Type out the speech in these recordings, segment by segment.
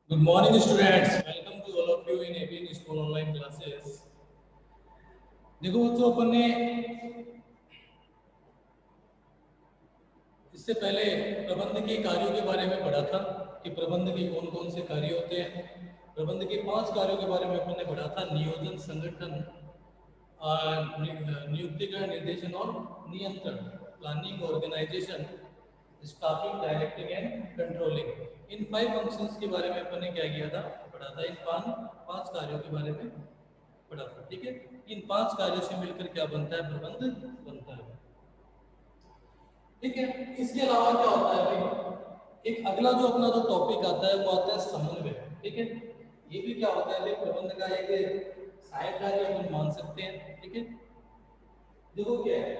Good morning, students. Welcome to all of you in ABN School online classes. देखो बच्चों, अपन ने इससे पहले प्रबंध के कार्यों के बारे में पढ़ा था कि प्रबंध के कौन कौन से कार्य होते हैं। प्रबंध के 5 कार्यों के बारे में अपन ने पढ़ा था: नियोजन, संगठन, नियुक्तिकरण, निर्देशन और नियंत्रण, planning, organisation, staffing, directing and controlling. इन 5 फंक्शंस के बारे में अपन ने क्या किया था, पढ़ा था। इन 5 कार्यों के बारे में पढ़ा था। ठीक है, इन 5 कार्यों से मिलकर क्या बनता है, प्रबंध बनता है। ठीक है, इसके अलावा क्या होता है भाई, एक अगला जो अपना जो टॉपिक आता है वो आता है समन्वय। ठीक है, ये भी क्या होता है भाई, प्रबंध का एक सहायक कार्य अपन मान सकते हैं। ठीक है, देखो क्या है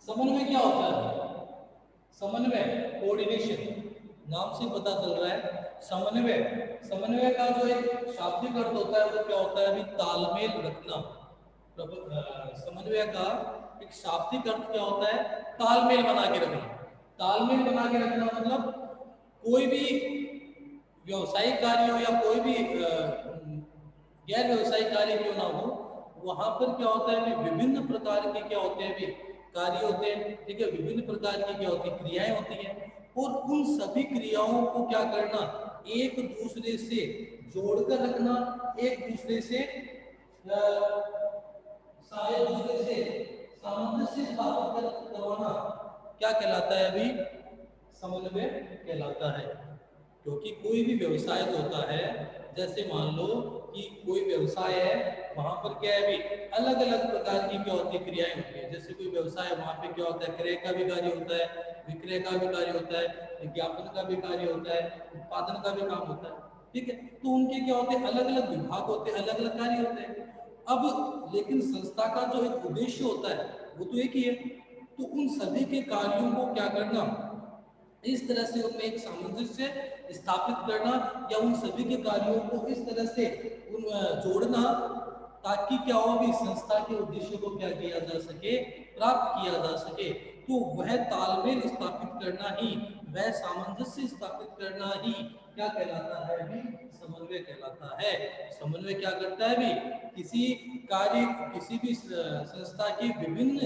समन्वय, क्या होता है समन्वय, कोऑर्डिनेशन, नाम से पता चल रहा है। समन्वय, समन्वय का जो एक शाब्दिक अर्थ होता है वो क्या होता है अभी, तालमेल रखना। समन्वय का एक शाब्दिक अर्थ क्या होता है, तालमेल बना के रखना। तालमेल बना के रखना मतलब कोई भी व्यवसायिक कार्य हो या कोई भी गैर व्यवसायिक कार्य क्यों ना हो, वहां पर क्या होता है कि विभिन्न प्रकार के क्या होते हैं भी कार्य होते हैं। ठीक है, विभिन्न प्रकार की क्या होती है, क्रियाएं होती हैं, और उन सभी क्रियाओं को क्या करना, एक दूसरे से जोड़कर रखना, एक दूसरे से शायद दूसरे से सामंजस्य स्थापित करवाना क्या कहलाता है अभी, समन्वय कहलाता है। क्योंकि कोई भी व्यवसाय जो होता है, जैसे मान लो कि कोई व्यवसाय है, वहां पर क्या है भी अलग अलग प्रकार की क्या होती है, क्रियाएं होती है। जैसे कोई व्यवसाय है, वहां पे क्या होता है, क्रय का भी कार्य होता है, विक्रय का भी कार्य होता है, विज्ञापन का भी कार्य होता है, उत्पादन का भी काम होता है। ठीक है, तो उनके क्या होते हैं, अलग अलग विभाग होते हैं, अलग अलग कार्य होते हैं। अब लेकिन संस्था का जो एक उद्देश्य होता है वो तो एक ही है। तो उन सभी के कार्यों को क्या करना, इस तरह से उनमें एक सामंजस्य स्थापित करना, या उन सभी के कार्यों को इस तरह से जोड़ना, ताकि क्या हो भी संस्था के उद्देश्य को क्या किया जा सके, प्राप्त किया जा सके। तो वह तालमेल स्थापित करना ही, वह सामंजस्य स्थापित करना ही क्या कहलाता है भी, समन्वय कहलाता है। समन्वय क्या करता है भी, किसी कार्य, किसी भी संस्था की विभिन्न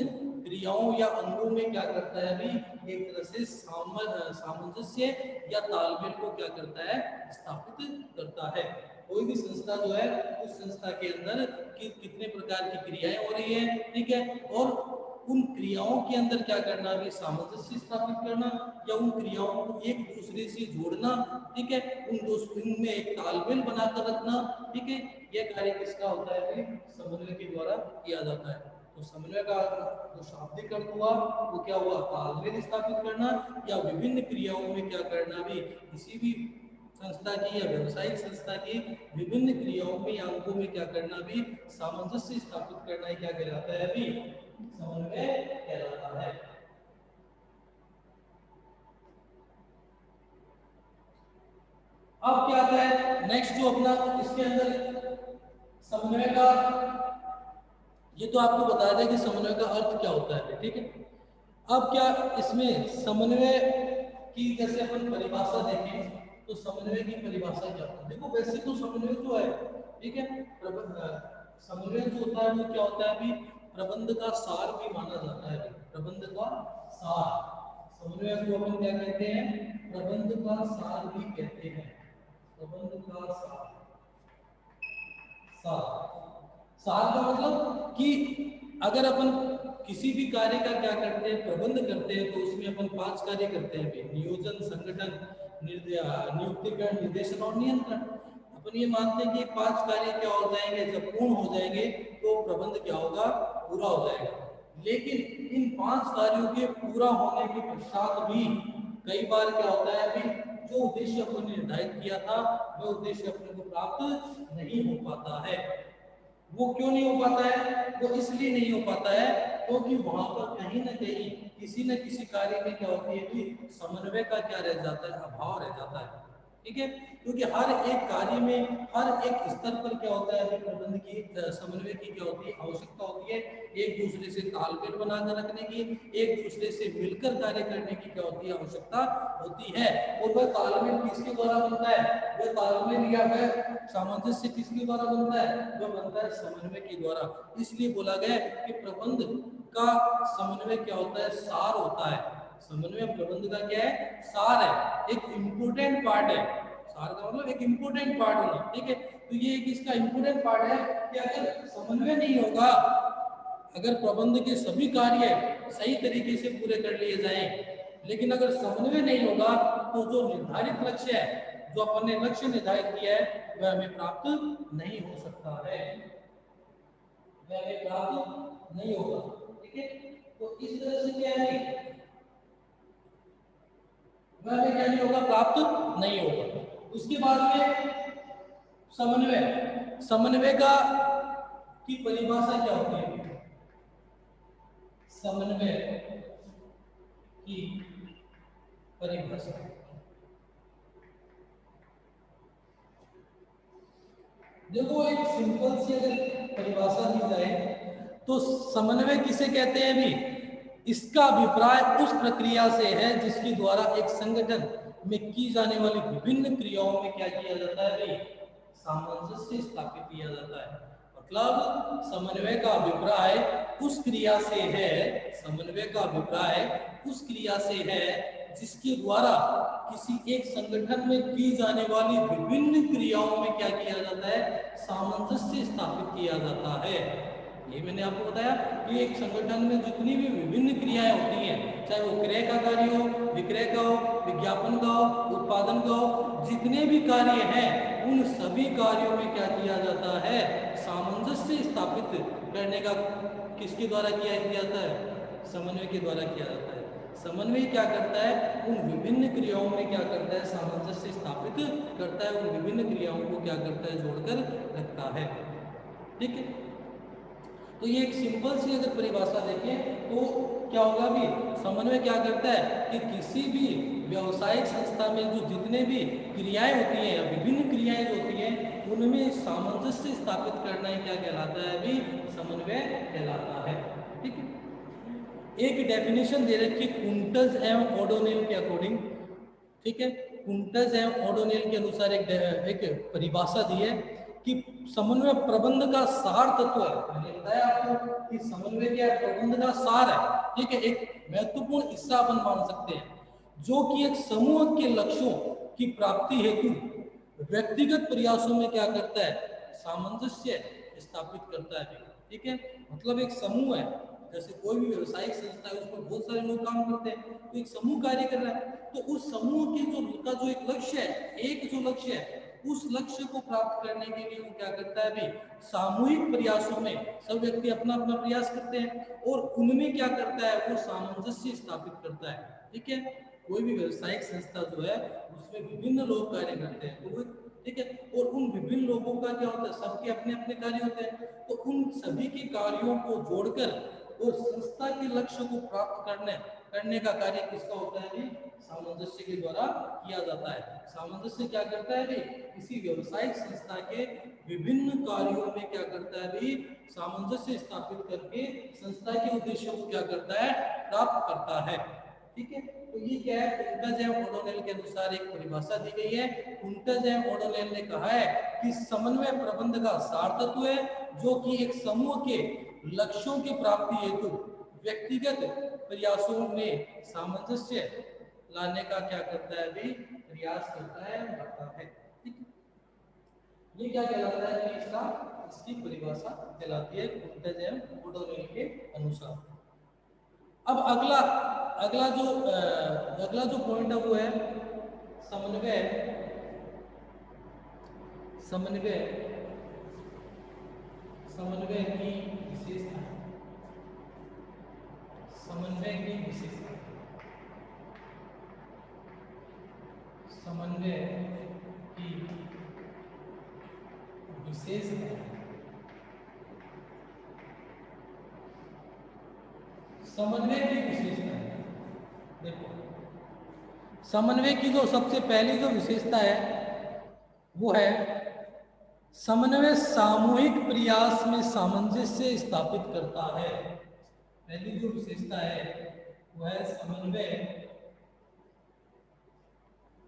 क्रियाओं या अंगों में क्या करता है भी, एक तरह से सामंजस्य या तालमेल को क्या करता है, स्थापित करता है। कोई भी संस्था जो है, उस संस्था के अंदर कितने प्रकार की क्रियाएं हो रही है। ठीक है, और उन क्रियाओं के अंदर क्या करना भी, सामंजस्य स्थापित करना, या उन क्रियाओं को एक दूसरे से जोड़ना। ठीक है, उनमें एक तालमेल बनाकर रखना। ठीक है, यह कार्य किसका होता है भाई, समन्वय के द्वारा किया जाता है। तो समन्वय का जो शाब्दिक अर्थ हुआ वो क्या हुआ, तालमेल स्थापित करना, या विभिन्न क्रियाओं में क्या करना भी, किसी भी संस्था की या व्यवसायिक संस्था की विभिन्न क्रियाओं में या अंगों में क्या करना भी, सामंजस्य स्थापित करना ही क्या कहलाता है अभी, समन्वय कहलाता है। अब क्या आता है नेक्स्ट जो अपना इसके अंदर समन्वय का, ये तो आपको बता दें कि समन्वय का अर्थ क्या होता है। ठीक है, अब क्या इसमें समन्वय की जैसे अपन परिभाषा देखें, तो समन्वय की परिभाषा क्या होती है। देखो वैसे तो समन्वय जो है, ठीक है, समन्वय जो होता है वो क्या होता है अभी, प्रबंध का सार भी माना जाता है। प्रबंध का सार, समन्वय को अपन क्या कहते हैं, प्रबंध का सार भी कहते हैं। प्रबंध का सार, सार, सार का मतलब कि अगर अपन किसी भी कार्य का क्या करते हैं, प्रबंध करते हैं, तो उसमें अपन 5 कार्य करते हैं, नियोजन, संगठन, नियुक्तिकरण, निर्देशन और नियंत्रण। अपन ये मानते हैं कि 5 कार्य क्या हो जाएंगे, जब पूर्ण हो जाएंगे तो प्रबंध क्या होगा, पूरा हो जाएगा। लेकिन इन 5 कार्यों के पूरा होने के पश्चात भी कई बार क्या होता है अभी, जो उद्देश्य अपन ने निर्धारित किया था वह उद्देश्य अपने को प्राप्त नहीं हो पाता है। वो क्यों नहीं हो पाता है, वो इसलिए नहीं हो पाता है क्योंकि वहां पर कहीं ना कहीं किसी न किसी कार्य में क्या होती है कि समन्वय का क्या रह जाता है, अभाव रह जाता है। ठीक है, क्योंकि हर एक कार्य में हर एक स्तर पर क्या होता है, प्रबंध की समन्वय की क्या होती है, आवश्यकता होती है। एक दूसरे से तालमेल बनाकर रखने की, एक दूसरे से मिलकर कार्य करने की क्या होती है, आवश्यकता होती है। और वह तालमेल किसके द्वारा बनता है, वह तालमेल या वह सामंजस्य किसके द्वारा बनता है, वह बनता है समन्वय के द्वारा। इसलिए बोला गया कि प्रबंध का समन्वय क्या होता है, सार होता है। समन्वय प्रबंध का क्या है, सार है, एक इम्पोर्टेंट पार्ट है। सार का मतलब एक इम्पोर्टेंट पार्ट होना, ठीक है। तो ये एक इसका इम्पोर्टेंट पार्ट है कि अगर समन्वय नहीं होगा, अगर प्रबंध के सभी कार्य सही तरीके से पूरे कर लिए जाएं, लेकिन अगर समन्वय नहीं होगा तो जो निर्धारित लक्ष्य है, जो अपन ने लक्ष्य निर्धारित किया है, वह हमें प्राप्त नहीं हो सकता है, वह हमें प्राप्त नहीं होगा, ठीक है। तो इस तरह से क्या है, वह हमें क्या नहीं होगा, प्राप्त नहीं होगा। उसके बाद में समन्वय, समन्वय का की परिभाषा क्या होती है, समन्वय की परिभाषा, देखो एक सिंपल सी अगर परिभाषा दी जाए तो समन्वय किसे कहते हैं भी, इसका अभिप्राय उस प्रक्रिया से है जिसके द्वारा एक संगठन में की जाने वाली विभिन्न क्रियाओं में क्या किया जाता है भाई, सामंजस्य स्थापित किया जाता है। मतलब समन्वय का अभिप्राय उस क्रिया से है, समन्वय का अभिप्राय उस क्रिया से है जिसके द्वारा किसी एक संगठन में की जाने वाली विभिन्न क्रियाओं में क्या किया जाता है, सामंजस्य स्थापित किया जाता है। ये मैंने आपको बताया कि एक संगठन में जितनी भी विभिन्न क्रियाएं होती हैं, चाहे वो क्रय का कार्य हो, विक्रय का हो, विज्ञापन का हो, उत्पादन का हो, जितने भी कार्य हैं उन सभी कार्यों में क्या किया जाता है, सामंजस्य स्थापित करने का किसके द्वारा किया जाता है, समन्वय के द्वारा किया जाता है। समन्वय क्या करता है, उन विभिन्न क्रियाओं में क्या करता है, सामंजस्य स्थापित करता है, उन विभिन्न क्रियाओं को क्या करता है, जोड़कर रखता है, ठीक है। तो ये एक सिंपल सी अगर परिभाषा देखें तो क्या होगा भी, समन्वय क्या करता है कि किसी भी व्यावसायिक संस्था में जो जितने भी क्रियाएं होती हैं या विभिन्न क्रियाएं जो होती हैं उनमें सामंजस्य स्थापित करना ही क्या कहलाता है, भी समन्वय कहलाता है, ठीक है। एक डेफिनेशन दे रखी कुंटज एवं ओडोनिल के अकॉर्डिंग, ठीक है। कुंटज एवं ओडोनिल के अनुसार एक परिभाषा दी है कि समन्वय प्रबंध का सार तत्व है। मैंने बताया आपको कि समन्वय क्या है, प्रबंध का सार है, ठीक है, एक महत्वपूर्ण हिस्सा अपन मान सकते हैं, जो कि एक समूह के लक्ष्यों की प्राप्ति हेतु व्यक्तिगत प्रयासों में क्या करता है, सामंजस्य स्थापित करता है, ठीक है। मतलब एक समूह है, जैसे कोई भी व्यवसायिक संस्था है उसमें बहुत सारे लोग काम करते हैं, तो एक समूह कार्य कर रहा है, तो उस समूह के जो एक लक्ष्य है, एक जो लक्ष्य है, उस लक्ष्य को प्राप्त करने के लिए वो क्या करता है भी, सामूहिक प्रयासों में सब व्यक्ति अपना अपना प्रयास करते हैं और उनमें क्या करता है, वो सामंजस्य स्थापित करता है, ठीक है। कोई भी व्यवसायिक संस्था जो है उसमें विभिन्न लोग कार्य करते हैं, तो वो ठीक है, और उन विभिन्न लोगों का क्या होता है, सबके अपने अपने कार्य होते हैं, तो उन सभी के कार्यों को जोड़कर और संस्था के लक्ष्य को प्राप्त करने का कार्य किसका होता है भी, सामंजस्य के द्वारा किया जाता है। सामंजस्य क्या करता है भी, किसी व्यवसायिक संस्था के विभिन्न कार्यों में क्या करता है भी, सामंजस्य स्थापित करके संस्था के उद्देश्यों को क्या करता है, प्राप्त करता है, ठीक है। तो ये क्या है, कुंटज एवं ओडोनिल के अनुसार एक परिभाषा दी गई है। कुंटज एवं ओडोनिल ने कहा है कि समन्वय प्रबंध का सार तत्व है, जो कि एक समूह के लक्ष्यों की प्राप्ति हेतु व्यक्तिगत प्रयासों में सामंजस्य लाने का क्या करता है भी, प्रयास करता है, बढ़ता है, ठीक है। ये क्या कहलाता है कि इसकी परिभाषा कहलाती है कुंटज एवं ओडोनिल के अनुसार। अब अगला अगला जो पॉइंट है वो है समन्वय, समन्वय समन्वय की विशेषता, समन्वय की विशेषता, समन्वय की विशेषता, समन्वय की विशेषता, देखो समन्वय की जो सबसे पहली जो विशेषता है वो है समन्वय सामूहिक प्रयास में सामंजस्य स्थापित करता है। पहली जो विशेषता है वो है समन्वय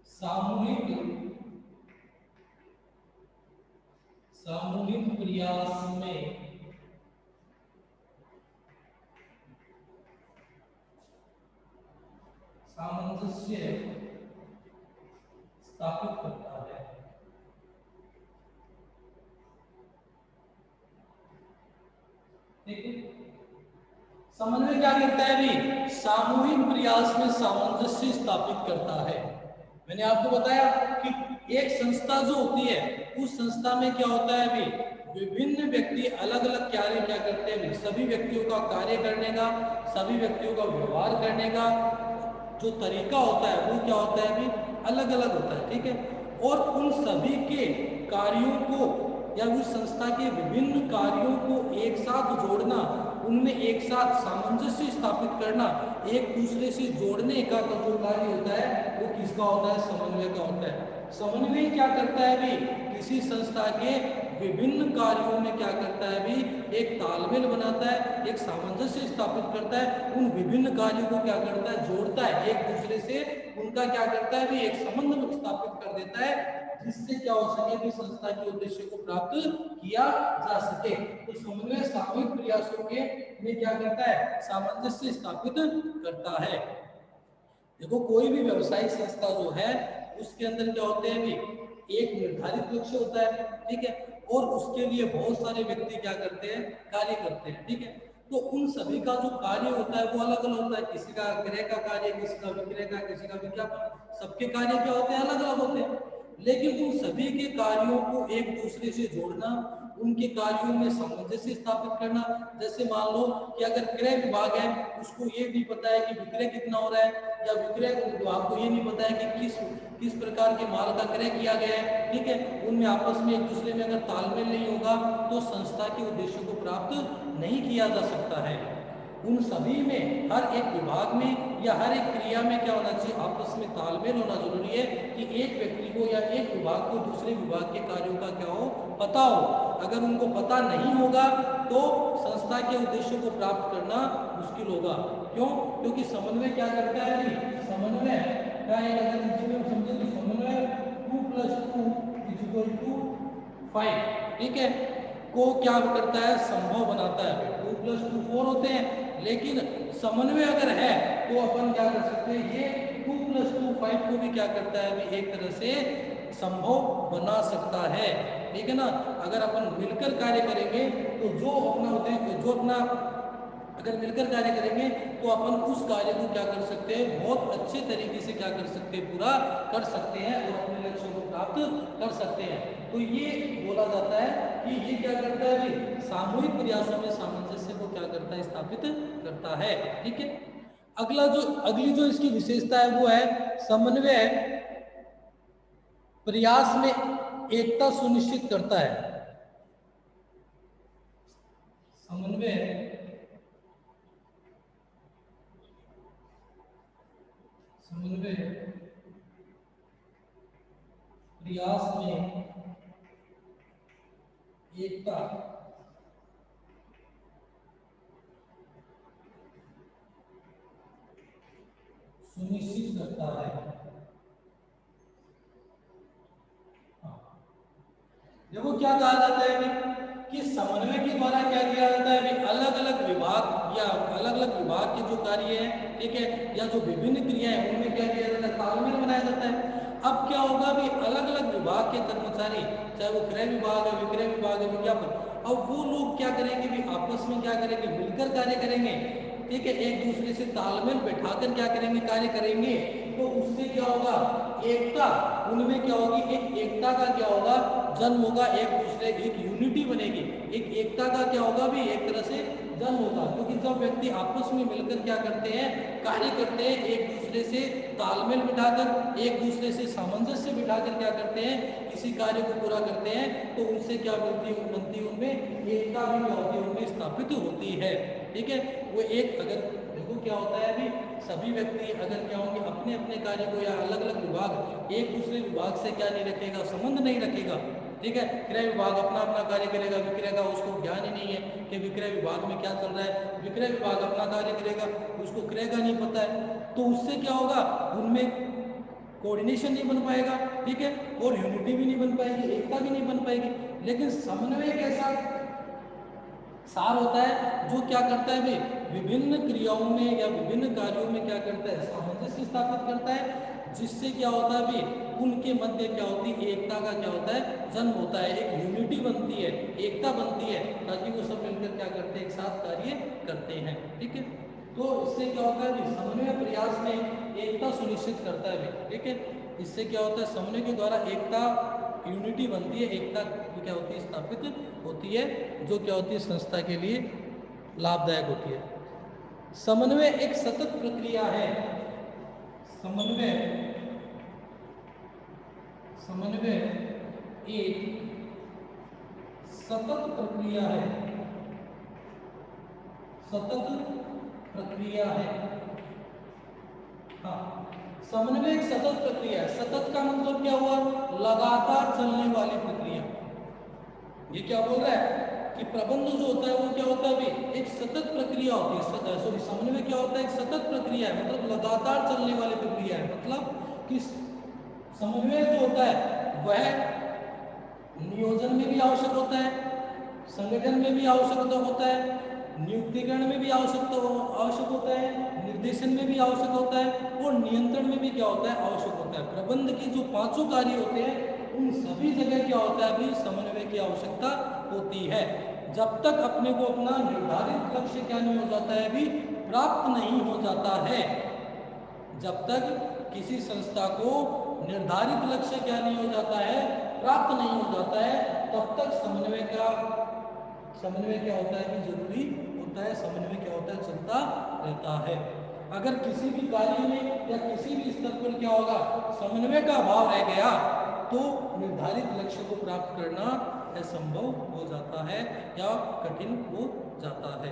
सामूहिक प्रयास में सामंजस्य स्थापित करता है। ठीक है, समन्वय क्या करता है अभी? सामूहिक प्रयास में सामंजस्य स्थापित करता है। मैंने आपको बताया कि एक संस्था जो होती है उस संस्था में क्या होता है अभी विभिन्न व्यक्ति अलग अलग कार्य क्या करते हैं, सभी व्यक्तियों का कार्य करने का, सभी व्यक्तियों का व्यवहार करने का जो तरीका होता है वो क्या होता है अभी अलग अलग होता है। ठीक है, और उन सभी के कार्यों को या उस संस्था के विभिन्न कार्यों को एक साथ जोड़ना, उनमें एक साथ सामंजस्य स्थापित करना, एक दूसरे से जोड़ने का जो कार्य होता है वो किसका होता है? समन्वय का होता है। समन्वय क्या करता है अभी? किसी संस्था के विभिन्न कार्यों में क्या करता है अभी? एक तालमेल बनाता है, एक सामंजस्य स्थापित करता है, उन विभिन्न कार्यों को क्या करता है? जोड़ता है, एक दूसरे से उनका क्या करता है अभी? एक संबंध स्थापित कर देता है, जिससे क्या हो सके कि संस्था के उद्देश्य को प्राप्त किया जा सके। तो समन्वय सामूहिक प्रयासों के में क्या करता है? सामंजस्य स्थापित करता है। देखो, कोई भी व्यवसायिक संस्था जो है उसके अंदर क्या होते हैं अभी? एक निर्धारित लक्ष्य होता है। ठीक है, और उसके लिए बहुत सारे व्यक्ति क्या करते हैं? कार्य करते हैं। ठीक है, तो उन सभी का जो कार्य होता है वो अलग अलग होता है। किसी का क्रय का कार्य, किसी का विक्रय का, किसी का विज्ञापन, सबके कार्य क्या होते हैं? अलग अलग होते हैं। लेकिन उन सभी के कार्यों को एक दूसरे से जोड़ना, उनके कार्यों में सामंजस्य स्थापित करना। जैसे मान लो कि अगर क्रय विभाग है, उसको ये नहीं पता है कि विक्रय कितना हो रहा है, या विक्रय विभाग को ये नहीं पता है कि किस प्रकार के माल का क्रय किया गया है। ठीक है, उनमें आपस में एक दूसरे में अगर तालमेल नहीं होगा तो संस्था के उद्देश्य को प्राप्त नहीं किया जा सकता है। उन सभी में, हर एक विभाग में या हर एक क्रिया में क्या होना चाहिए? आपस में तालमेल होना जरूरी है कि एक व्यक्ति को या एक विभाग को दूसरे विभाग के कार्यों का क्या हो? पता हो। अगर उनको पता नहीं होगा तो संस्था के उद्देश्यों को प्राप्त करना मुश्किल होगा। क्यों? क्योंकि समन्वय क्या करता है? समन्वय का एक अगर हम समझे तो समन्वय 2 + 2 = 5। ठीक है, को क्या करता है? संभव बनाता है। 2 + 2 4 होते हैं, लेकिन समन्वय अगर है तो अपन क्या कर सकते हैं? ये 2 + 2 5 को भी क्या करता है? अभी एक तरह से संभव बना सकता है। ठीक है ना? अगर अपन मिलकर कार्य करेंगे तो जो अपना उद्देश्य, जो अपना अगर मिलकर कार्य करेंगे तो अपन उस कार्य को क्या कर सकते हैं? बहुत अच्छे तरीके से क्या कर सकते हैं? पूरा कर सकते हैं और अपने लक्ष्यों को प्राप्त कर सकते हैं। तो ये बोला जाता है कि ये क्या करता है? सामूहिक प्रयासों में सामंजस्य को क्या करता है? स्थापित करता है। ठीक है, अगली जो इसकी विशेषता है वो है समन्वय प्रयास में एकता सुनिश्चित करता है। समन्वय प्रयास में एकता सुनिश्चित करता है। देखो, क्या कहा जाता है कि समन्वय के द्वारा क्या किया जाता है? अलग अलग विभाग या अलग अलग विभाग के जो कार्य है, ठीक है, या जो विभिन्न क्रियाएं हैं उनमें क्या किया जाता है? तालमेल बनाया जाता है। अब क्या होगा भी? अलग अलग विभाग के कर्मचारी, चाहे वो क्रय विभाग है, विक्रय विभाग है, विज्ञापन, अब वो लोग क्या करेंगे भी? आपस में क्या करेंगे? मिलकर कार्य करेंगे। ठीक है, एक दूसरे से तालमेल बैठाकर क्या करेंगे? कार्य करेंगे। तो उससे क्या होगा? एकता उनमें क्या होगी? एक एकता का क्या होगा? जन्म होगा। एक दूसरे की एक यूनिटी बनेगी, एक एकता का क्या होगा भी? एक तरह से जन्म होगा। क्योंकि जब व्यक्ति आपस में मिलकर क्या करते हैं? कार्य करते हैं, एक दूसरे से तालमेल बिठाकर, एक दूसरे से सामंजस्य बिठाकर क्या करते हैं? किसी कार्य को पूरा करते हैं, तो उनसे क्या बनती उनमें एकता भी क्या होती है? उनमें स्थापित होती है। ठीक है, वो एक, अगर देखो क्या होता है अभी, सभी व्यक्ति अगर क्या होंगे अपने अपने कार्य को या अलग अलग विभाग एक दूसरे विभाग से क्या नहीं रखेगा, संबंध नहीं रखेगा, ठीक है। क्रय विभाग अपना अपना कार्य करेगा, विक्रय का उसको ज्ञान ही नहीं है कि विक्रय विभाग में क्या चल रहा है, विक्रय विभाग अपना कार्य करेगा, उसको क्रय का नहीं पता है, तो उससे क्या होगा, उनमें कोऑर्डिनेशन नहीं बन पाएगा, ठीक है, और यूनिटी भी नहीं बन पाएगी, एकता भी नहीं बन पाएगी। लेकिन समन्वय कैसा सार होता है जो क्या करता है भाई, विभिन्न क्रियाओं में या विभिन्न कार्यों में क्या करता है, सामंजस्य स्थापित करता है, जिससे क्या होता है भाई, उनके मध्य क्या होती है, एकता का क्या होता है, जन्म होता है, एक यूनिटी बनती है, एकता बनती है, ताकि वो सब मिलकर क्या करते हैं, एक साथ कार्य करते हैं, ठीक है। तो इससे क्या होता है भाई, समन्वय प्रयास में एकता सुनिश्चित करता है भाई, ठीक है। इससे क्या होता है, समन्वय के द्वारा एकता, यूनिटी बनती है, एकता क्या होती है, स्थापित होती है, जो क्या होती है, संस्था के लिए लाभदायक होती है। समन्वय एक सतत प्रक्रिया है, समन्वय समन्वय एक सतत प्रक्रिया है, सतत प्रक्रिया है। हाँ, समन्वय एक सतत प्रक्रिया है। सतत का मतलब क्या हुआ, लगातार चलने वाली प्रक्रिया। ये क्या बोल रहा है कि प्रबंध जो होता है वो क्या होता है अभी, एक सतत प्रक्रिया होती है, सॉरी समन्वय क्या होता है, एक सतत प्रक्रिया है, मतलब लगातार चलने वाली प्रक्रिया है। मतलब कि समन्वय जो होता है वह नियोजन में भी आवश्यक होता है, संगठन में भी आवश्यक होता है, नियुक्तिकरण में भी आवश्यक होता है, निर्देशन में भी आवश्यक होता है, और नियंत्रण में भी क्या होता है, आवश्यक होता है। प्रबंध के जो पांचों कार्य होते हैं उन सभी जगह क्या होता है अभी, समन्वय की आवश्यकता होती है। जब तक अपने को अपना निर्धारित लक्ष्य क्या नहीं हो जाता है अभी, प्राप्त नहीं हो जाता है, जब तक किसी संस्था को निर्धारित लक्ष्य क्या नहीं हो जाता है, प्राप्त नहीं हो जाता है, तब तक समन्वय क्या होता है भी जरूरी होता है, समन्वय क्या होता है, चलता रहता है। अगर किसी भी कार्य में या किसी भी स्तर पर क्या होगा, समन्वय का अभाव रह गया तो निर्धारित लक्ष्य को प्राप्त करना असंभव हो जाता है या कठिन हो जाता है।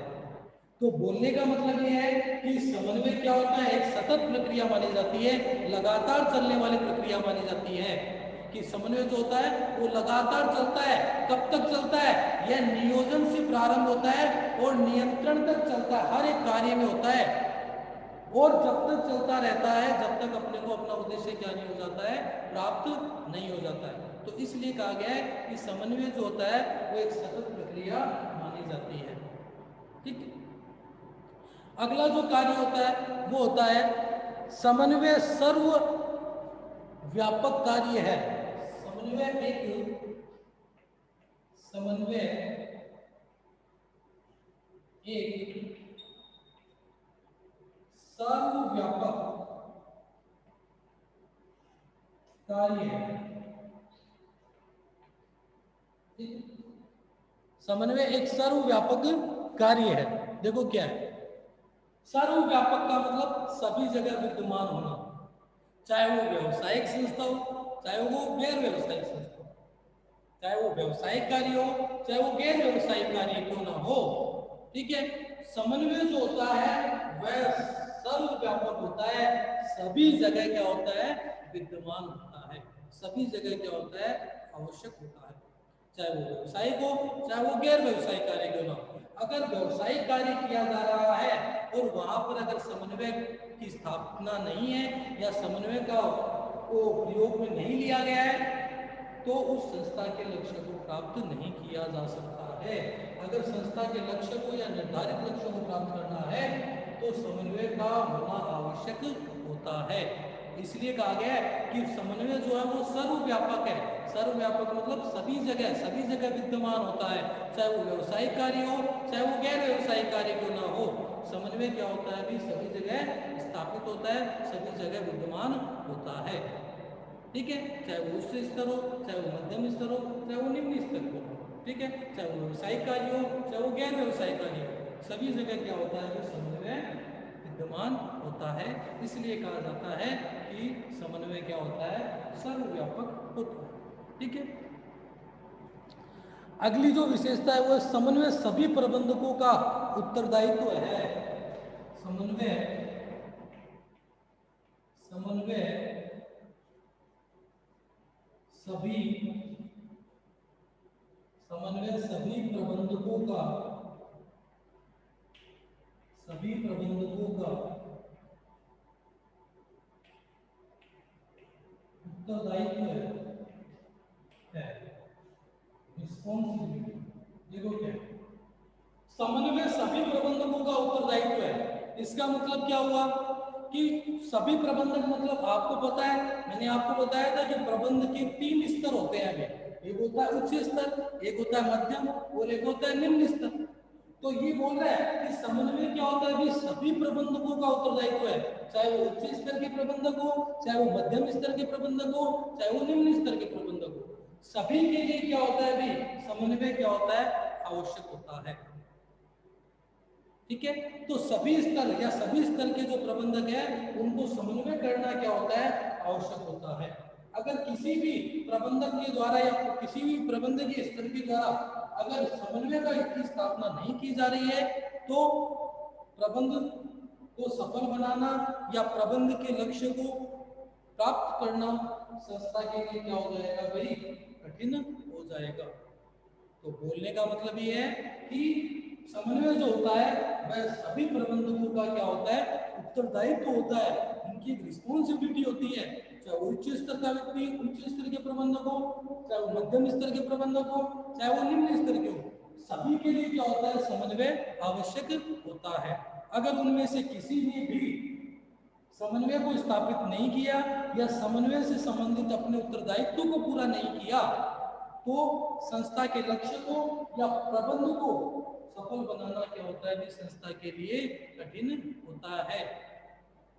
तो बोलने का मतलब यह है कि समन्वय क्या होता है, एक सतत प्रक्रिया मानी जाती है, लगातार चलने वाली प्रक्रिया मानी जाती है। कि समन्वय जो होता है वो लगातार चलता है, कब तक चलता है, यह नियोजन से प्रारंभ होता है और नियंत्रण तक चलता है, हर एक कार्य में होता है, और जब तक चलता रहता है जब तक अपने को अपना उद्देश्य क्या नहीं हो जाता है, प्राप्त नहीं हो जाता है। तो इसलिए कहा गया है कि समन्वय जो होता है वो एक सतत प्रक्रिया मानी जाती है, ठीक है। अगला जो कार्य होता है वो होता है समन्वय सर्व व्यापक कार्य है। समन्वय एक सर्वव्यापक कार्य है, समन्वय एक सर्वव्यापक कार्य है। देखो क्या है सर्वव्यापक का मतलब सभी जगह विद्यमान होना, चाहे वो व्यावसायिक संस्था हो, चाहे वो गैर व्यावसायिक संस्था हो, चाहे वो व्यावसायिक कार्य हो, चाहे वो गैर व्यावसायिक कार्य क्यों ना हो, ठीक है। समन्वय जो होता है वह सर्वव्यापक होता है, सभी जगह क्या होता है, विद्यमान होता है, सभी जगह क्या होता है, आवश्यक होता है, चाहे वो व्यावसायिक हो चाहे वो गैर व्यावसायिक कार्य क्यों ना हो। अगर व्यावसायिक कार्य किया जा रहा है और वहां पर अगर समन्वय की स्थापना नहीं है या समन्वय का को प्रयोग में नहीं लिया गया है तो उस संस्था के लक्ष्य को प्राप्त नहीं किया जा सकता है। अगर संस्था के लक्ष्य को या निर्धारित लक्ष्य को प्राप्त करना है तो समन्वय का होना आवश्यक होता है। इसलिए कहा गया है कि समन्वय जो है वो सर्वव्यापक है। सर्वव्यापक मतलब सभी जगह विद्यमान होता है, चाहे वो व्यावसायिक कार्य हो चाहे वो गैर व्यावसायिक कार्य क्यों ना हो। समन्वय क्या होता है भी सभी जगह स्थापित होता है, सभी जगह विद्यमान होता है, ठीक है। चाहे वो उच्च स्तर हो चाहे वो मध्यम स्तर हो चाहे वो निम्न स्तर हो, ठीक है। चाहे वो व्यावसायिक कार्य हो चाहे वो गैर व्यावसायिक कार्य हो, सभी जगह क्या होता है जो समन्वय विद्यमान होता है। इसलिए कहा जाता है कि समन्वय क्या होता है, सर्वव्यापक होता है, ठीक है। अगली जो विशेषता है वो समन्वय सभी प्रबंधकों का उत्तरदायित्व है। समन्वय समन्वय सभी प्रबंधकों का उत्तरदायित्व है। रिस्पॉन्सिबिलिटी, देखो क्या है? समन्वय सभी प्रबंधकों का उत्तरदायित्व है। इसका मतलब क्या हुआ कि सभी प्रबंधक मतलब आपको पता है, मैंने आपको बताया था कि प्रबंध के 3 स्तर होते हैं अभी। एक होता है उच्च स्तर, एक होता है मध्यम और एक होता है निम्न स्तर। तो ये बोल रहा है कि समन्वय क्या होता है अभी सभी प्रबंधकों का उत्तरदायित्व है, चाहे वो उच्च स्तर के प्रबंधक हो, चाहे वो मध्यम स्तर के प्रबंधक हो, चाहे वो निम्न स्तर के प्रबंधक हो। सभी के लिए क्या होता है अभी समन्वय क्या होता है आवश्यक होता है। ठीक है, तो सभी स्तर या सभी स्तर के जो प्रबंधक है उनको समन्वय करना क्या होता है आवश्यक होता है। अगर किसी भी प्रबंधक के द्वारा या किसी भी प्रबंधकीय स्तर के द्वारा अगर समन्वय की स्थापना नहीं की जा रही है तो प्रबंध को सफल बनाना या प्रबंध के लक्ष्य को प्राप्त करना संस्था के लिए क्या हो जाएगा भाई कठिन हो जाएगा। तो बोलने का मतलब ये है कि समन्वय जो होता है वह सभी प्रबंधकों का क्या होता है उत्तरदायित्व होता है, उनकी एक रिस्पॉन्सिबिलिटी होती है, चाहे वो उच्च स्तर का व्यक्ति उच्च स्तर के प्रबंधक हो, चाहे वो मध्यम स्तर के प्रबंधक हो, चाहे वो निम्न स्तर के हो, सभी के लिए क्या होता है समन्वय आवश्यक होता है। अगर उनमें से किसी ने भी समन्वय को स्थापित नहीं किया या समन्वय से संबंधित अपने उत्तरदायित्व को पूरा नहीं किया तो संस्था के लक्ष्य को या प्रबंध को सफल बनाना क्या होता है भी संस्था के लिए कठिन होता है।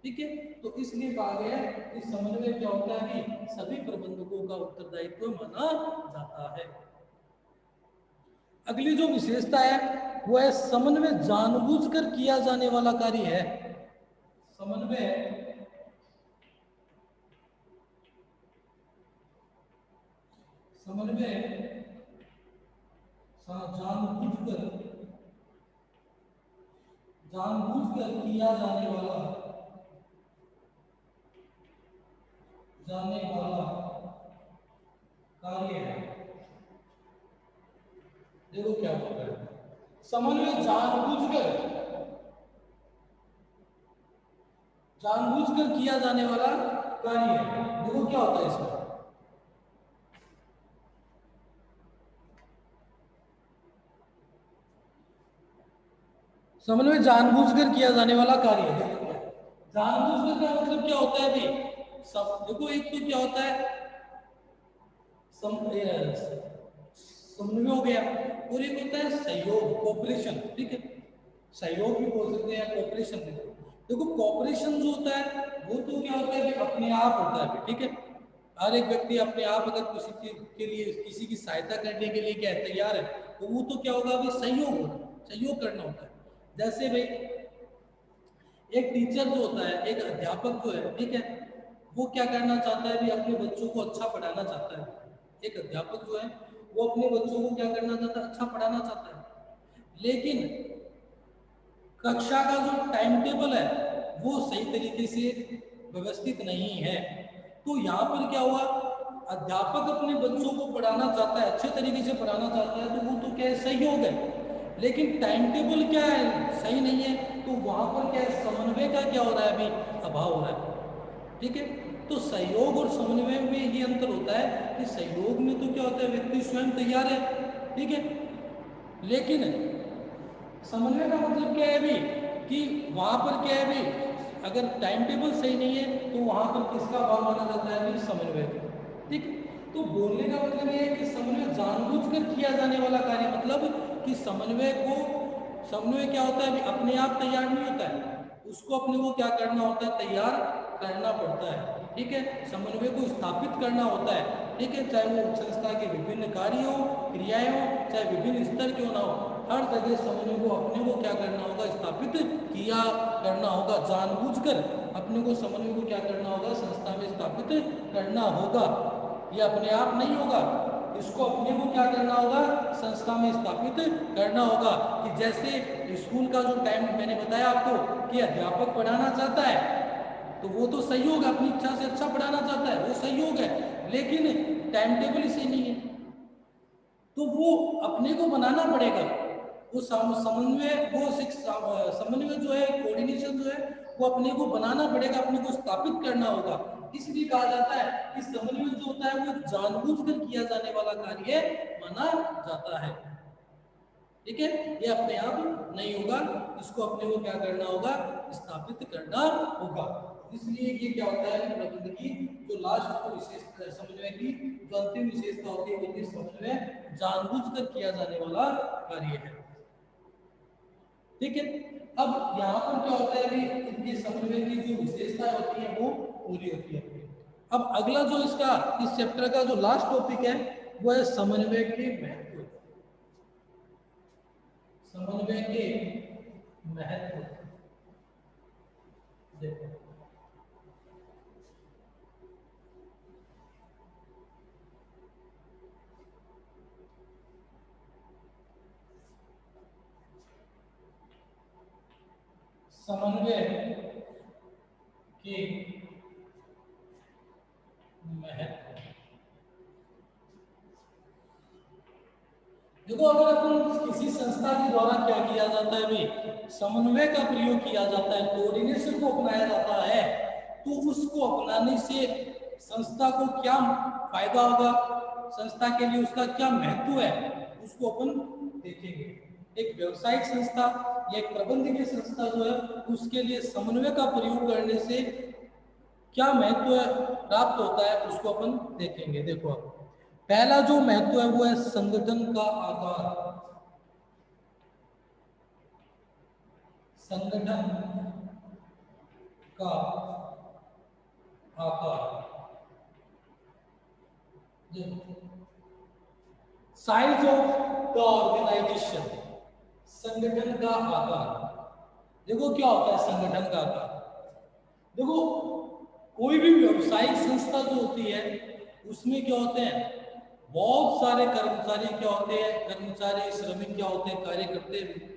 ठीक है, तो इसलिए कहा गया कि समन्वय क्या होता है कि सभी प्रबंधकों का उत्तरदायित्व माना जाता है। अगली जो विशेषता है वो है समन्वय जानबूझकर किया जाने वाला कार्य है। समन्वय जानबूझकर किया जाने वाला कार्य है। देखो क्या होता है समन्वय जानबूझकर किया जाने वाला कार्य है। देखो क्या होता है इसमें समन्वय जानबूझकर किया जाने वाला कार्य है। जानबूझकर का मतलब क्या होता है अभी सब देखो एक तो क्या होता है समन्वय हो गया और एक होता है सहयोग कोऑपरेशन। ठीक है, सहयोग भी बोल सकते हैं कोऑपरेशन भी। देखो कोऑपरेशन जो होता है वो तो क्या होता है अपने आप होता है। ठीक है, हर एक व्यक्ति अपने आप अगर किसी चीज के लिए किसी की सहायता करने के लिए क्या है तैयार है तो वो तो क्या होगा अभी सहयोग होगा, सहयोग करना होता है। जैसे भाई एक टीचर जो होता है एक अध्यापक जो है ठीक है वो क्या करना चाहता है भी अपने बच्चों को अच्छा पढ़ाना चाहता है। एक अध्यापक जो है वो अपने बच्चों को क्या करना चाहता है अच्छा पढ़ाना चाहता है, लेकिन कक्षा का जो टाइम टेबल है वो सही तरीके से व्यवस्थित नहीं है। तो यहाँ पर क्या हुआ अध्यापक अपने बच्चों को पढ़ाना चाहता है अच्छे तरीके से पढ़ाना चाहता है तो वो तो क्या है सहयोग है, लेकिन टाइम टेबल क्या है सही नहीं है तो वहाँ पर क्या है समन्वय का क्या हो रहा है अभी अभाव हो रहा है। ठीक है, तो सहयोग और समन्वय में ये अंतर होता है कि सहयोग में तो क्या होता है व्यक्ति स्वयं तैयार है। ठीक है, लेकिन समन्वय का मतलब क्या है अभी कि वहाँ पर क्या है अभी अगर टाइम टेबल सही नहीं है तो वहाँ पर किसका अभाव माना जाता है अभी समन्वय। ठीक है, तो बोलने का मतलब ये है कि समन्वय जानबूझकर किया जाने वाला कार्य मतलब कि समन्वय क्या होता है अभी अपने आप तैयार नहीं होता है, उसको अपने को क्या करना होता है तैयार करना पड़ता है। ठीक है, समन्वय को स्थापित करना होता है। ठीक है, चाहे वो संस्था के विभिन्न कार्य हो क्रियाएं हो चाहे विभिन्न स्तर क्यों ना हो हर जगह समन्वय को अपने को क्या करना होगा स्थापित किया करना होगा। जानबूझकर अपने को समन्वय को क्या करना होगा संस्था में स्थापित करना होगा, ये अपने आप नहीं होगा। इसको अपने को क्या करना होगा, संस्था में स्थापित करना होगा। कि जैसे स्कूल का जो टाइम मैंने बताया आपको कि अध्यापक पढ़ाना चाहता है तो वो तो सहयोग है, अपनी इच्छा से अच्छा पढ़ाना चाहता है, वो सहयोग है, लेकिन टाइम टेबल ही सही नहीं है, तो वो अपने को बनाना पड़ेगा। वो समन्वय, वो समन्वय जो है, कोऑर्डिनेशन जो है, वो अपने को बनाना पड़ेगा, अपने को स्थापित करना होगा। इसलिए कहा जाता है कि समन्वय जो होता है वो जानबूझकर किया जाने वाला कार्य माना जाता है। ठीक है, ये अपने आप नहीं होगा, इसको अपने को क्या करना होगा, स्थापित करना होगा। इसलिए ये क्या होता है कि प्रबंध की जो लास्ट जो विशेषता, समन्वय की जो अंतिम विशेषता होती है वो होती है समन्वय जानबूझकर किया जाने वाला कार्य है। ठीक है, अब यहाँ पर क्या होता है कि इनकी समन्वय की जो विशेषताएं होती है वो पूरी होती है। अब अगला जो इसका इस चैप्टर का जो लास्ट टॉपिक है वो है समन्वय के महत्व। समन्वय के महत्व देखो, समन्वय के महत्व देखो, अगर अपन किसी संस्था के द्वारा क्या किया जाता है भाई, समन्वय का प्रयोग किया जाता है, कोऑर्डिनेशन को अपनाया जाता है, तो उसको अपनाने से संस्था को क्या फायदा होगा, संस्था के लिए उसका क्या महत्व है, उसको अपन देखेंगे। एक व्यवसायिक संस्था या एक प्रबंधकीय संस्था जो है उसके लिए समन्वय का प्रयोग करने से क्या महत्व प्राप्त होता है उसको अपन देखेंगे। देखो, आप पहला जो महत्व है वो है संगठन का आकार। संगठन का आकार, साइज ऑफ द ऑर्गेनाइजेशन, संगठन का आकार। देखो क्या होता है संगठन का आकार, देखो कोई भी व्यवसायिक संस्था जो होती है उसमें क्या होते हैं, बहुत सारे कर्मचारी क्या होते हैं, कर्मचारी श्रमिक क्या होते हैं, कार्य करते हैं।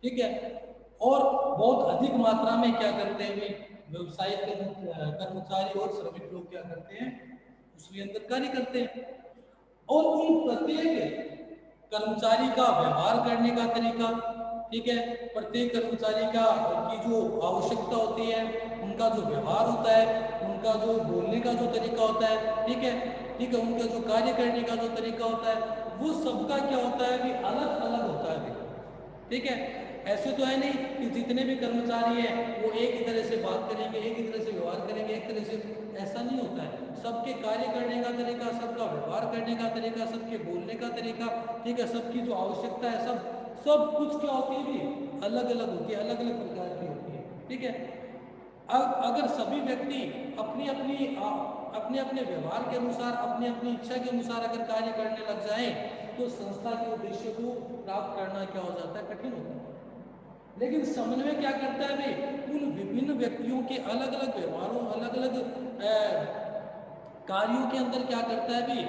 ठीक है, और बहुत अधिक मात्रा में क्या करते हैं, व्यवसायिक कर्मचारी और श्रमिक लोग क्या करते हैं, उसके अंदर कार्य करते हैं। और उन प्रत्येक कर्मचारी का व्यवहार करने का तरीका, ठीक है, प्रत्येक कर्मचारी का की जो आवश्यकता होती है, उनका जो व्यवहार होता है, उनका जो बोलने का जो तरीका होता है, ठीक है, ठीक है, उनका जो कार्य करने का जो तरीका होता है, वो सबका क्या होता है कि अलग अलग होता है। ठीक है, ऐसे तो है नहीं कि जितने भी कर्मचारी हैं वो एक ही तरह से बात करेंगे, एक ही तरह से व्यवहार करेंगे, एक तरह से, ऐसा नहीं होता है। सबके कार्य करने का तरीका, सबका व्यवहार करने का तरीका, सबके बोलने का तरीका, ठीक है, सबकी जो आवश्यकता है, सब कुछ क्या होती है भी अलग अलग होती है, अलग अलग प्रकार की होती है। ठीक है, अगर सभी व्यक्ति अपनी अपनी अपने अपने व्यवहार के अनुसार, अपनी अपनी इच्छा के अनुसार अगर कार्य करने लग जाएं तो संस्था के उद्देश्य को प्राप्त करना क्या हो जाता है, कठिन होता है। लेकिन समन्वय क्या करता है भाई, उन विभिन्न व्यक्तियों के अलग अलग व्यवहारों, अलग अलग कार्यों के अंदर क्या करता है भाई,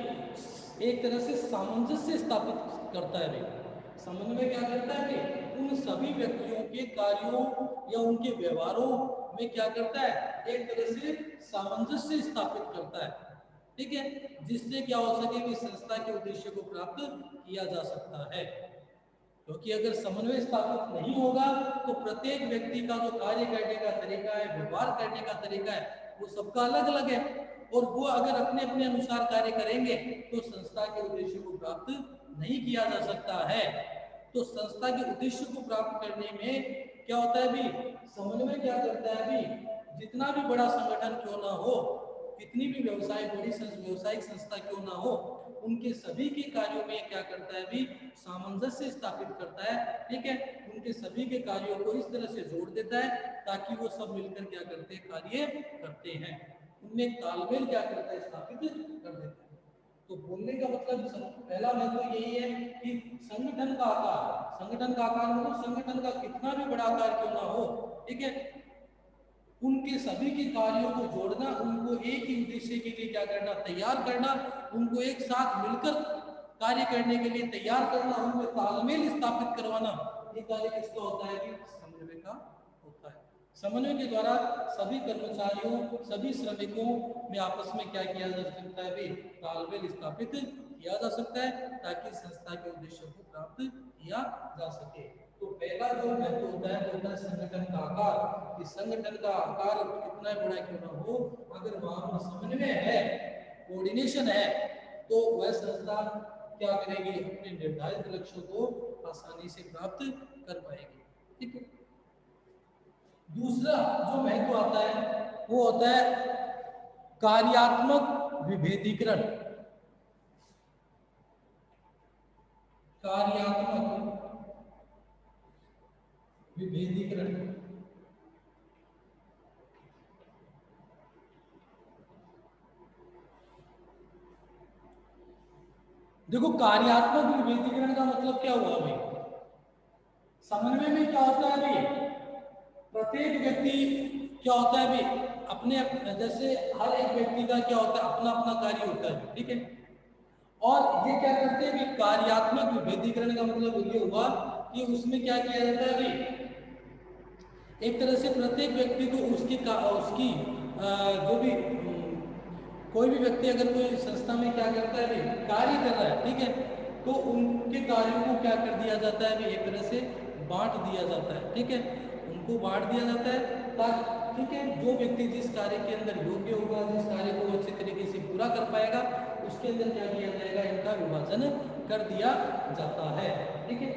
एक तरह से सामंजस्य स्थापित करता है भाई। समन्वय क्या करता है भाई, उन सभी व्यक्तियों के कार्यों या उनके व्यवहारों में क्या करता है, एक तरह से सामंजस्य स्थापित करता है। ठीक है, जिससे क्या हो सके कि संस्था के उद्देश्य को प्राप्त किया जा सकता है। क्योंकि अगर समन्वय स्थापित नहीं होगा तो प्रत्येक व्यक्ति का जो कार्य करने का तरीका है, व्यवहार करने का तरीका है, वो सबका अलग अलग है, और वो अगर अपने अपने अनुसार कार्य करेंगे तो संस्था के उद्देश्य को प्राप्त नहीं किया जा सकता है। तो संस्था के उद्देश्य को प्राप्त करने में क्या होता है भी, समन्वय क्या करता है भी, जितना भी बड़ा संगठन क्यों ना हो, कितनी भी व्यवसायिक संस्था क्यों ना हो, उनके सभी के कार्यों में क्या करता है भी, सामंजस्य स्थापित करता है। ठीक है, उनके सभी के कार्यों को इस तरह से जोड़ देता है ताकि वो सब मिलकर क्या करते हैं, कार्य करते हैं, उनमें तालमेल क्या करता है, स्थापित कर देता है। तो बोलने का मतलब पहला महत्व यही है कि संगठन का आकार, संगठन का आकार मतलब संगठन का कितना भी बड़ा आकार क्यों ना हो, ठीक है, उनके सभी के कार्यों को जोड़ना, उनको एक ही उद्देश्य के लिए क्या करना, तैयार करना, उनको एक साथ मिलकर कार्य करने के लिए तैयार करना, उनमें तालमेल स्थापित करवाना, ये कार्य किसका होता है कि समन्वय का होता है। समन्वय के द्वारा सभी कर्मचारियों, सभी श्रमिकों में आपस में क्या किया जा सकता है भी, तालमेल स्थापित किया जा सकता है, ताकि संस्था के उद्देश्यों को प्राप्त किया जा सके। तो पहला जो महत्व होता है वो होता है संगठन का आकार, कि संगठन का आकार कितना बड़ा क्यों ना हो, अगर वहां पर समन्वय है, कोऑर्डिनेशन है, तो वह संस्था क्या करेगी, अपने निर्धारित लक्ष्यों को आसानी से प्राप्त कर पाएगी। ठीक है। दूसरा जो महत्व आता है वो होता है कार्यात्मक विभेदीकरण। कार्यात्मक विभेदीकरण, देखो कार्यात्मक विभेदीकरण का मतलब क्या हुआ भाई, समन्वय में क्या होता है भाई, प्रत्येक व्यक्ति क्या होता है भाई, अपने जैसे हर एक व्यक्ति का क्या होता है, अपना अपना कार्य होता है, ठीक है। और ये क्या करते हैं कि कार्यात्मक विभेदीकरण का मतलब ये हुआ कि उसमें क्या किया जाता है भाई, एक तरह से प्रत्येक व्यक्ति को उसकी जो भी कोई भी व्यक्ति अगर कोई संस्था में क्या करता है भाई, कार्य कर रहा है, ठीक है, तो उनके कार्यों को क्या कर दिया जाता है भाई, एक तरह से बांट दिया जाता है, ठीक है, उनको बांट दिया जाता है ताकि, ठीक है, जो व्यक्ति जिस कार्य के अंदर योग्य होगा, जिस कार्य को अच्छे तरीके से पूरा कर पाएगा, उसके अंदर क्या किया जाएगा, इनका विभाजन कर दिया जाता है, ठीक है।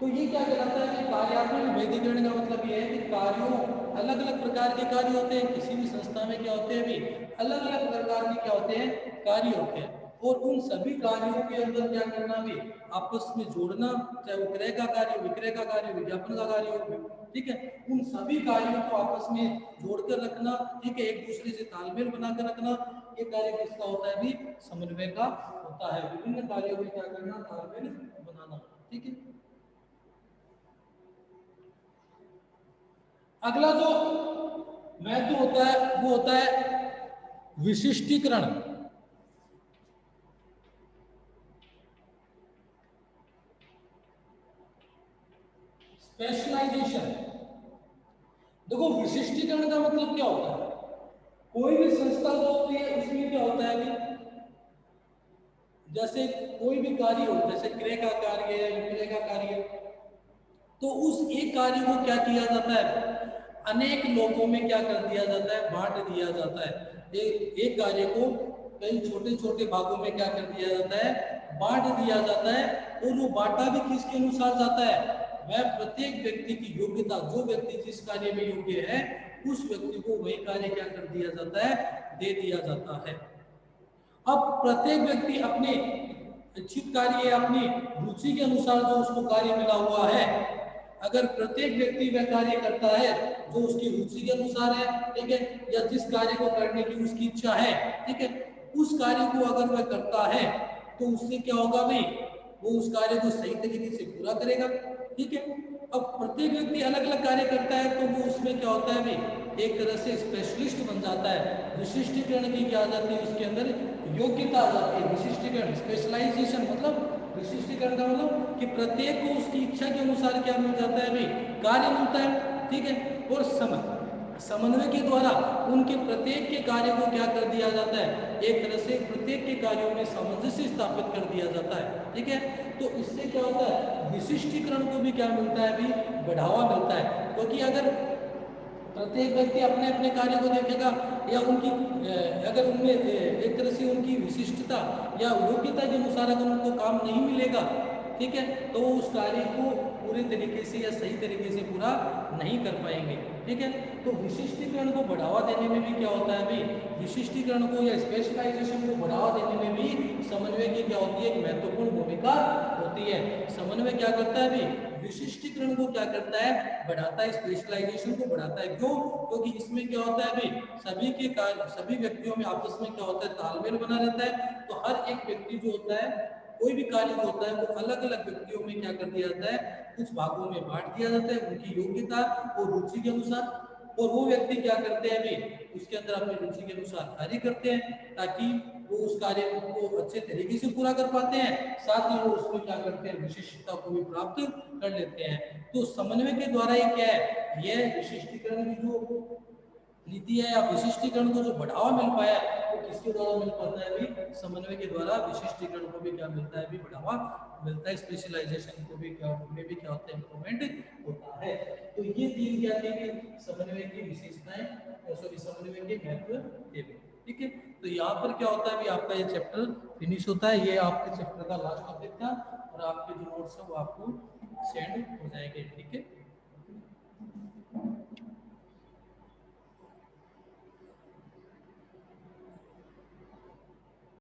तो ये क्या कहलाता है कि कार्यात्मक विभेदीकरण का मतलब ये है कि कार्यों, अलग अलग प्रकार के कार्य होते हैं, किसी भी संस्था में क्या होते हैं भी, अलग अलग प्रकार के क्या होते हैं, कार्य होते हैं, और उन सभी कार्यों के अंदर क्या करना भी, आपस में जोड़ना, चाहे वो क्रय का कार्य, विक्रय का कार्य, विज्ञापन का कार्य हो, ठीक है, उन सभी कार्यों को आपस में जोड़कर रखना, ठीक है, एक दूसरे से तालमेल बनाकर रखना, ये कार्य किसका होता है भी, समन्वय का होता है। विभिन्न कार्यों में क्या करना, तालमेल बनाना, ठीक है। अगला जो महत्व होता है वो होता है विशिष्टीकरण। स्पेशलाइजेशन। देखो विशिष्टीकरण का मतलब क्या होता है, कोई भी संस्था जो होती है उसमें क्या होता है कि जैसे कोई भी कार्य हो, जैसे क्रय का कार्य है, विक्रय का कार्य, तो उस एक कार्य को क्या किया जाता है, अनेक लोगों में क्या कर दिया जाता है, बांट दिया जाता है। एक कार्य को कई छोटे छोटे भागों में क्या कर दिया जाता है, बांट दिया जाता है, और वो बांटा भी किसके अनुसार जाता है, वह प्रत्येक व्यक्ति की योग्यता, जो व्यक्ति जिस कार्य में योग्य है उस व्यक्ति को वही कार्य क्या कर दिया जाता है, दे दिया जाता है। अब प्रत्येक व्यक्ति अपने इच्छित कार्य या अपनी रुचि के अनुसार जो उसको कार्य मिला हुआ है, अगर प्रत्येक व्यक्ति वह कार्य करता है जो उसकी रुचि के अनुसार है, ठीक है, या जिस कार्य को करने की उसकी इच्छा है, ठीक है, उस कार्य को अगर वह करता है तो उससे क्या होगा भाई, वो उस कार्य को सही तरीके से पूरा करेगा, ठीक है। अब प्रत्येक व्यक्ति अलग अलग कार्य करता है तो वो उसमें क्या होता है भाई, एक तरह से स्पेशलिस्ट बन जाता है। विशिष्टीकरण की क्या आ जाती है, उसके अंदर योग्यता आ जाती है। विशिष्टीकरण, स्पेशलाइजेशन मतलब, विशिष्टीकरण का मतलब कि प्रत्येक को उसकी इच्छा के अनुसार क्या मिल जाता है भाई, कार्य मिलता है, ठीक है। और समन्वय के द्वारा उनके प्रत्येक के कार्य को क्या कर दिया जाता है, एक तरह से प्रत्येक के कार्यों में सामंजस्य स्थापित कर दिया जाता है, ठीक है। तो इससे क्या होता है, विशिष्टीकरण को भी क्या मिलता है भी, बढ़ावा मिलता है, क्योंकि अगर प्रत्येक व्यक्ति अपने अपने कार्य को देखेगा या उनकी अगर उनमें एक तरह से उनकी विशिष्टता या योग्यता के अनुसार अगर उनको काम नहीं मिलेगा, ठीक है, तो वो उस कार्य को पूरे तरीके से या सही तरीके से पूरा नहीं कर पाएंगे, ठीक है। तो विशिष्टीकरण को बढ़ावा देने में भी क्या होता है भाई, विशिष्टीकरण को या स्पेशलाइजेशन को बढ़ावा देने में भी समन्वय की क्या होती है, एक महत्वपूर्ण भूमिका होती है। समन्वय क्या करता है भाई, विशिष्टीकरण को क्या करता है, बढ़ाता है, स्पेशलाइजेशन को बढ़ाता है। क्यों, क्योंकि इसमें क्या होता है भाई, सभी के कार्य, सभी व्यक्तियों में आपस में क्या होता है, तालमेल बना रहता है। तो हर एक व्यक्ति जो होता है, कोई भी कार्य जो होता है वो अलग अलग व्यक्तियों में क्या कर दिया जाता है, कुछ भागों में बांट दिया जाता है, उनकी योग्यता और रुचि के अनुसार। और वो व्यक्ति क्या करते हैं अभी उसके अंदर अपनी रुचि के अनुसार कार्य करते हैं ताकि वो उस कार्य को अच्छे तरीके से पूरा कर पाते हैं, साथ ही वो उसमें क्या करते हैं विशिष्टता को भी प्राप्त कर लेते हैं। तो समन्वय के द्वारा ये क्या है, ये विशिष्टीकरण की जो नीति है या विशिष्टीकरण को जो बढ़ावा मिल पाया है वो किसके द्वारा मिल पाता है अभी, समन्वय के द्वारा विशिष्टीकरण को भी क्या मिलता है अभी बढ़ावा मिलता है, स्पेशलाइजेशन को भी क्या में भी क्या होता है इम्प्रूवमेंट होता है। तो ये तीन क्या थी कि समन्वय की विशेषताएं, सॉरी समन्वय के महत्व थे। ठीक है, तो यहाँ पर क्या होता है अभी आपका ये चैप्टर फिनिश होता है, ये आपके चैप्टर का लास्ट टॉपिक था और आपके जो नोट्स है वो आपको सेंड हो जाएंगे। ठीक है।